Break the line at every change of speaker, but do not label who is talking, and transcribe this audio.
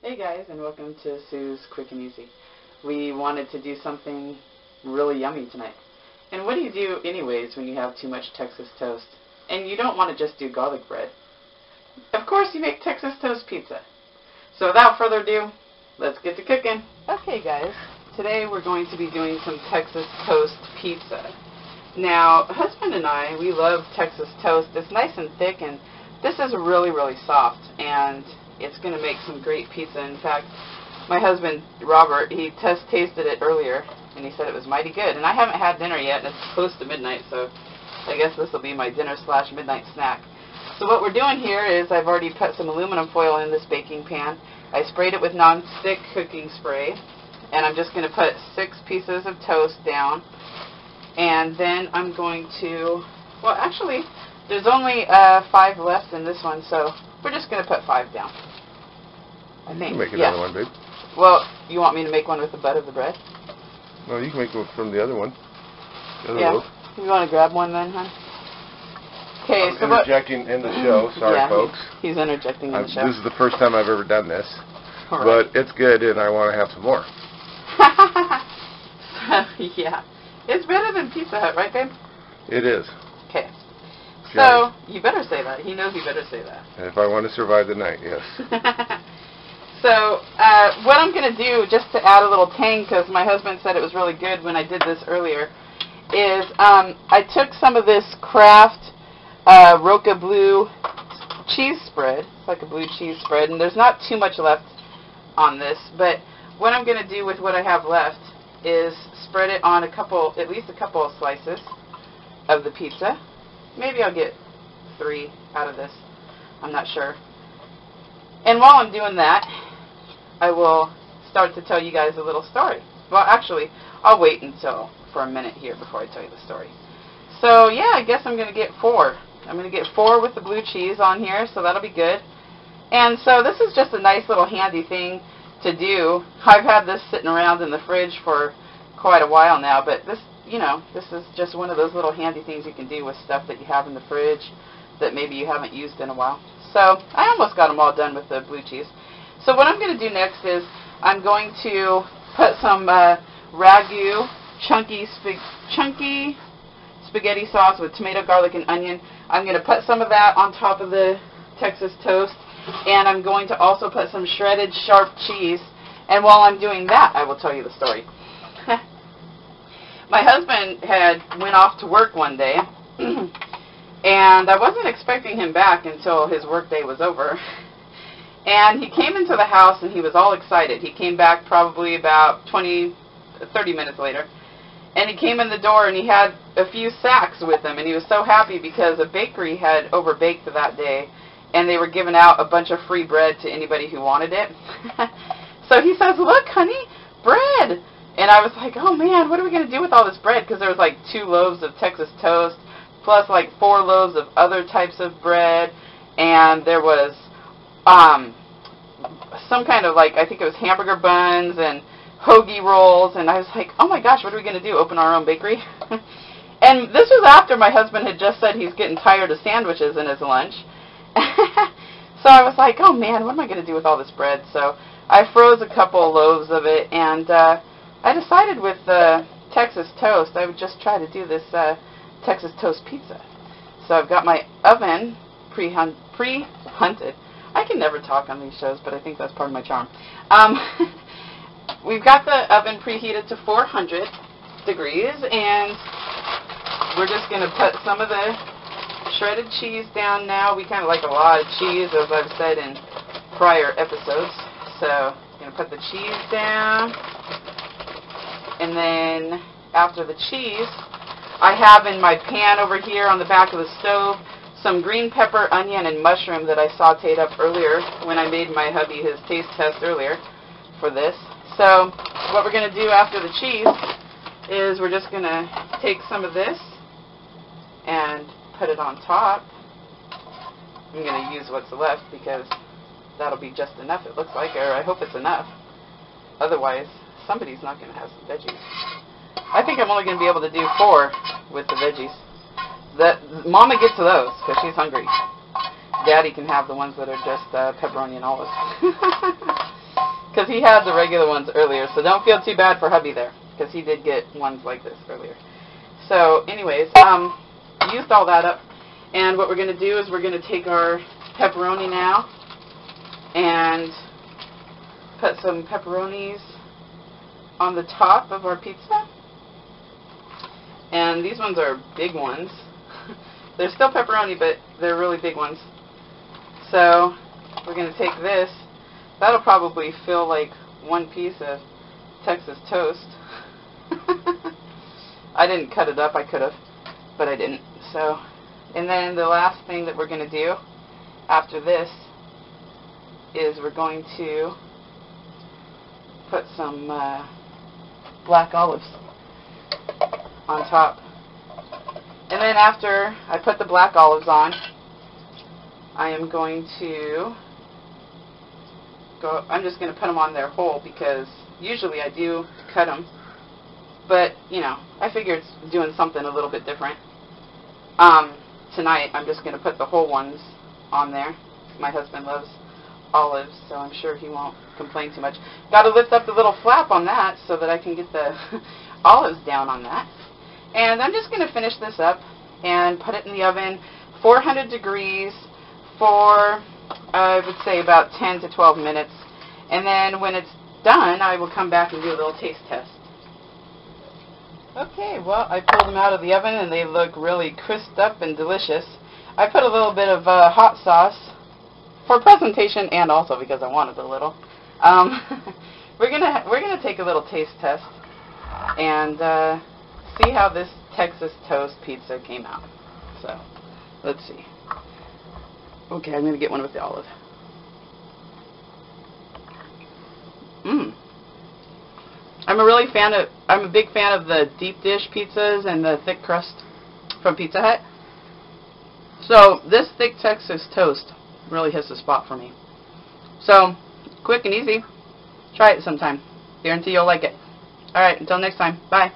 Hey guys, and welcome to Sue's Quick and Easy. We wanted to do something really yummy tonight. And what do you do anyways when you have too much Texas toast? And you don't want to just do garlic bread. Of course you make Texas toast pizza. So without further ado, let's get to cooking. Okay guys, today we're going to be doing some Texas toast pizza. Now, husband and I, we love Texas toast. It's nice and thick, and this is really, really soft, and it's going to make some great pizza. In fact, my husband, Robert, he tasted it earlier, and he said it was mighty good. And I haven't had dinner yet, and it's close to midnight, so I guess this will be my dinner/midnight snack. So what we're doing here is I've already put some aluminum foil in this baking pan. I sprayed it with non-stick cooking spray, and I'm just going to put 6 pieces of toast down. And then I'm going to, well, actually, there's only 5 left in this one, so we're just going to put 5 down. I think.
You can make another one, babe.
Well, you want me to make one with the butt of the bread?
No, you can make one from the other one. The other
yeah.
loaf.
You want to grab one then, hon? Okay,
so interjecting in the show. Sorry,
yeah,
folks.
He's interjecting in the show.
This is the first time I've ever done this.
Right.
But it's good, and I want to have some more.
Yeah. It's better than Pizza Hut, right, babe?
It is.
Okay. So, you better say that. He knows you better say that.
If I want to survive the night, yes.
So, what I'm going to do, just to add a little tang, because my husband said it was really good when I did this earlier, is I took some of this Kraft Roca Blue cheese spread. It's like a blue cheese spread, and there's not too much left on this, but what I'm going to do with what I have left is spread it on at least a couple of slices of the pizza. Maybe I'll get 3 out of this. I'm not sure. And while I'm doing that, I will start to tell you guys a little story. Well, actually, I'll wait for a minute here before I tell you the story. So, yeah, I guess I'm going to get 4. I'm going to get 4 with the blue cheese on here, so that'll be good. And so this is just a nice little handy thing to do. I've had this sitting around in the fridge for quite a while now, but this, you know, this is just one of those little handy things you can do with stuff that you have in the fridge that maybe you haven't used in a while. So I almost got them all done with the blue cheese. So what I'm going to do next is I'm going to put some ragu chunky spaghetti sauce with tomato, garlic, and onion. I'm going to put some of that on top of the Texas toast, and I'm going to also put some shredded sharp cheese. And while I'm doing that, I will tell you the story. My husband went off to work one day, and I wasn't expecting him back until his work day was over. And he came into the house, and he was all excited. He came back probably about 30 minutes later, and he came in the door, and he had a few sacks with him, and he was so happy because a bakery had overbaked that day, and they were giving out a bunch of free bread to anybody who wanted it. So he says, "Look, honey, bread." And I was like, oh man, what are we going to do with all this bread? Because there was like 2 loaves of Texas toast, plus like 4 loaves of other types of bread, and there was some kind of, like, I think it was hamburger buns and hoagie rolls, and I was like, oh my gosh, what are we going to do, open our own bakery? And this was after my husband had just said he's getting tired of sandwiches in his lunch. So I was like, oh man, what am I going to do with all this bread? So I froze a couple loaves of it, and I decided with Texas toast, I would just try to do this Texas toast pizza. So I've got my oven pre-hunted. I can never talk on these shows, but I think that's part of my charm. We've got the oven preheated to 400 degrees, and we're just going to put some of the shredded cheese down now. We kind of like a lot of cheese, as I've said in prior episodes. So I'm going to put the cheese down. And then after the cheese, I have in my pan over here on the back of the stove some green pepper, onion, and mushroom that I sauteed up earlier when I made my hubby his taste test earlier for this. So what we're going to do after the cheese is we're just going to take some of this and put it on top. I'm going to use what's left because that'll be just enough, it looks like, or I hope it's enough. Otherwise, somebody's not going to have some veggies. I think I'm only going to be able to do 4 with the veggies. Mama gets those because she's hungry. Daddy can have the ones that are just pepperoni and olives. because he had the regular ones earlier. So don't feel too bad for hubby there, because he did get ones like this earlier. So anyways, used all that up. And what we're going to do is we're going to take our pepperoni now and put some pepperonis on the top of our pizza. And these ones are big ones. They're still pepperoni, but they're really big ones. So we're going to take this. That'll probably fill like one piece of Texas toast. I didn't cut it up. I could have, but I didn't. So, and then the last thing that we're going to do after this is we're going to put some black olives on top. And then after I put the black olives on, I am going to go, I'm just going to put them on there whole, because usually I do cut them. But, you know, I figure it's doing something a little bit different. Tonight I'm just going to put the whole ones on there. My husband loves olives, so I'm sure he won't complain too much. Got to lift up the little flap on that so that I can get the olives down on that. And I'm just going to finish this up and put it in the oven, 400 degrees for, I would say, about 10 to 12 minutes. And then when it's done, I will come back and do a little taste test. Okay, well, I pulled them out of the oven and they look really crisped up and delicious. I put a little bit of hot sauce for presentation and also because I wanted a little. We're gonna take a little taste test and see how this Texas toast pizza came out. So, let's see. Okay, I'm going to get one with the olive. I'm a big fan of the deep dish pizzas and the thick crust from Pizza Hut. So, this thick Texas toast really hits the spot for me. So, quick and easy. Try it sometime. Guarantee you'll like it. Alright, until next time. Bye.